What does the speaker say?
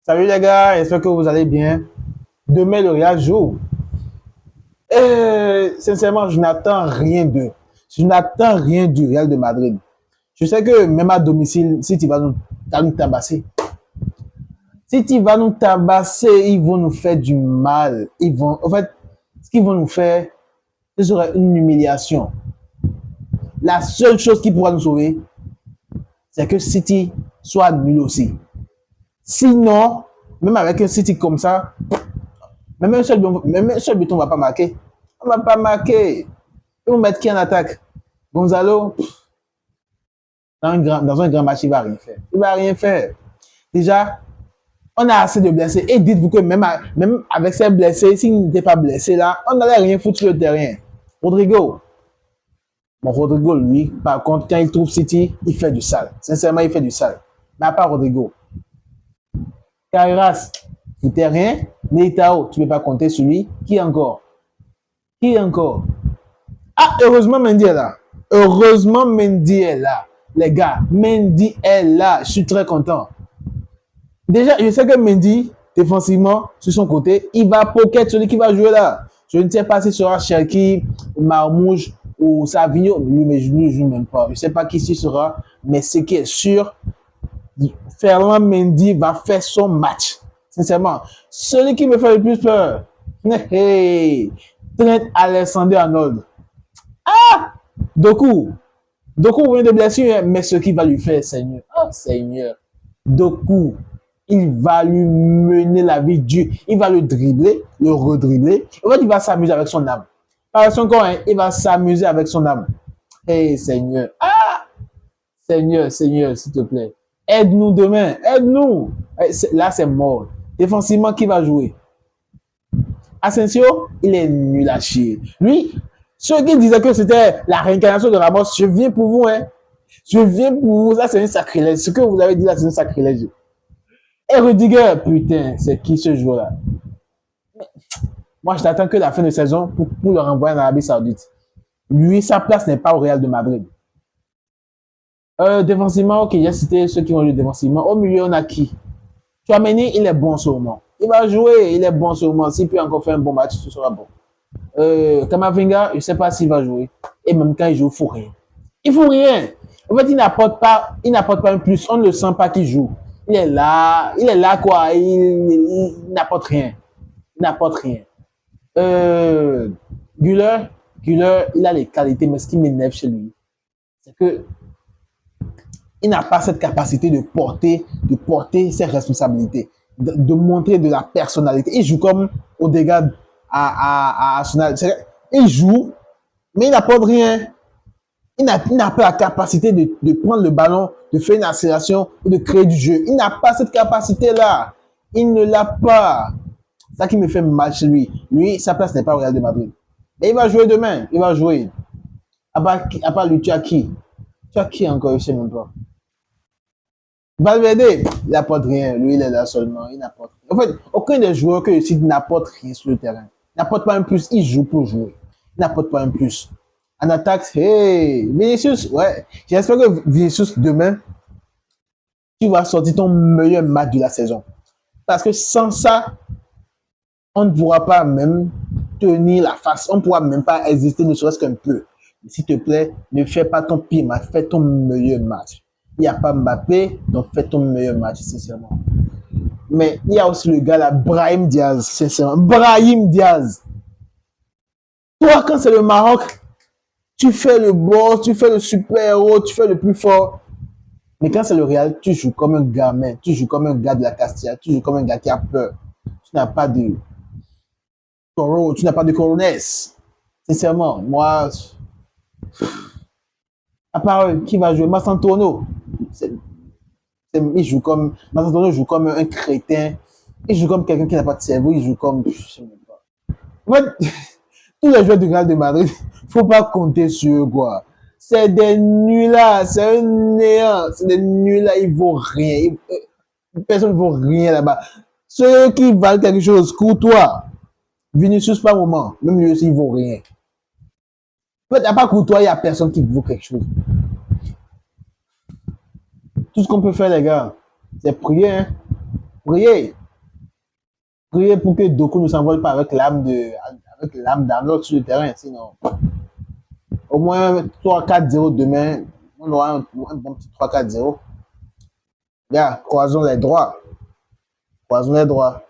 Salut les gars, j'espère que vous allez bien. Demain, le Real joue. Sincèrement, je n'attends rien d'eux. Je n'attends rien du Real de Madrid. Je sais que même à domicile, City va nous tabasser. City va nous tabasser, ils vont nous faire du mal. En fait, ce qu'ils vont nous faire, ce serait une humiliation. La seule chose qui pourra nous sauver, c'est que City soit nul aussi. Sinon, même avec un City comme ça, même un seul but, on ne va pas marquer. On ne va pas marquer. Ils vont mettre qui en attaque? Gonzalo, dans un grand match, il ne va rien faire. Il ne va rien faire. Déjà, on a assez de blessés. Et dites-vous que même avec ces blessés, s'il n'était pas blessé là, on n'allait rien foutre sur le terrain. Rodrigo. Bon, Rodrigo, lui, par contre, quand il trouve City, il fait du sale. Sincèrement, il fait du sale. Mais à part Rodrigo. Carreras, foutez rien. Militao, tu ne peux pas compter sur lui. Qui encore? Qui encore? Ah, heureusement, Mendy est là. Heureusement, Mendy est là. Les gars, Mendy est là. Je suis très content. Déjà, je sais que Mendy, défensivement, sur son côté, il va pocket celui qui va jouer là. Je ne sais pas si ce sera Cherki, Marmouche ou Savigno. Lui, mais je ne joue même pas. Je ne sais pas qui ce sera. Mais ce qui est sûr, Ferland Mendy va faire son match. Sincèrement, celui qui me fait le plus peur, hey, Trent Alexander-Arnold. Ah! Doku vient de blessure, mais ce qu'il va lui faire, Seigneur. Oh, Seigneur. Doku, il va lui mener la vie dure. Il va le dribbler, le redribbler. En fait, il va s'amuser avec son âme. Par son corps, hein, il va s'amuser avec son âme. Hey, Seigneur. Ah! Seigneur, s'il te plaît. Aide-nous demain. Aide-nous. Là, c'est mort. Défensivement, qui va jouer? Asensio, il est nul à chier. Lui, ceux qui disaient que c'était la réincarnation de Ramos, je viens pour vous, hein. Je viens pour vous. Ça, c'est un sacrilège. Ce que vous avez dit là, c'est un sacrilège. Et Rudiger, putain, c'est qui ce joueur-là? Moi, je n'attends que la fin de saison pour le renvoyer en Arabie Saoudite. Lui, sa place n'est pas au Real de Madrid. Défensivement, ok, j'ai cité ceux qui ont joué défensivement. Au milieu, on a qui? Chouameni, il est bon en ce moment. Il va jouer, il est bon en ce moment. S'il peut encore faire un bon match, ce sera bon. Kamavinga, je ne sais pas s'il va jouer. Et même quand il joue, il ne faut rien. Il ne faut rien. En fait, il n'apporte pas un plus. On ne le sent pas qu'il joue. Il est là quoi. Il n'apporte rien. Il n'apporte rien. Güler, il a les qualités, mais ce qui m'énerve chez lui, c'est que il n'a pas cette capacité de porter ses responsabilités, de montrer de la personnalité. Il joue comme Odegaard à Arsenal. Il joue, mais il n'apporte rien. Il n'a pas la capacité de prendre le ballon, de faire une accélération ou de créer du jeu. Il n'a pas cette capacité-là. Il ne l'a pas. C'est ça qui me fait mal chez lui. Lui, sa place n'est pas au Real de Madrid. Mais il va jouer demain. Il va jouer. À part lui, tu as qui? Tu as qui encore? Je ne sais même pas. Valverde, il n'apporte rien. Lui, il est là seulement. Il n'apporte rien. En fait, aucun des joueurs que je cite n'apporte rien sur le terrain. Il n'apporte pas un plus. Il joue pour jouer. Il n'apporte pas un plus. En attaque, hey, Vinicius, ouais. J'espère que Vinicius, demain, tu vas sortir ton meilleur match de la saison. Parce que sans ça, on ne pourra pas même tenir la face. On ne pourra même pas exister, ne serait-ce qu'un peu. S'il te plaît, ne fais pas ton pire match. Fais ton meilleur match. Il n'y a pas Mbappé, donc fais ton meilleur match, sincèrement. Mais il y a aussi le gars là, Brahim Diaz, sincèrement. Brahim Diaz. Toi, quand c'est le Maroc, tu fais le boss, tu fais le super-héros, tu fais le plus fort. Mais quand c'est le Real, tu joues comme un gamin, tu joues comme un gars de la Castilla, tu joues comme un gars qui a peur. Tu n'as pas de taureau, tu n'as pas de coronesse. Sincèrement, moi, à part qui va jouer Massantono, il joue comme Massantono joue comme un crétin, il joue comme quelqu'un qui n'a pas de cerveau, il joue comme je sais même pas. En fait, tous les joueurs du Real de Madrid, faut pas compter sur eux quoi. C'est des nuls là, c'est un néant, c'est des nuls là, ils vaut rien. Personne ne vaut rien là-bas. Ceux qui valent quelque chose, Courtois, Vinicius pas moment, même lui aussi il vaut rien. En fait, à part Courtois, il n'y a personne qui vaut quelque chose. Tout ce qu'on peut faire les gars, c'est prier, hein. Prier. Priez pour que Doku ne s'envole pas avec l'âme d'Arnold sur le terrain. Sinon, au moins 3-4-0 demain, on aura un bon petit 3-4-0. Gars, croisons les droits. Croisons les droits.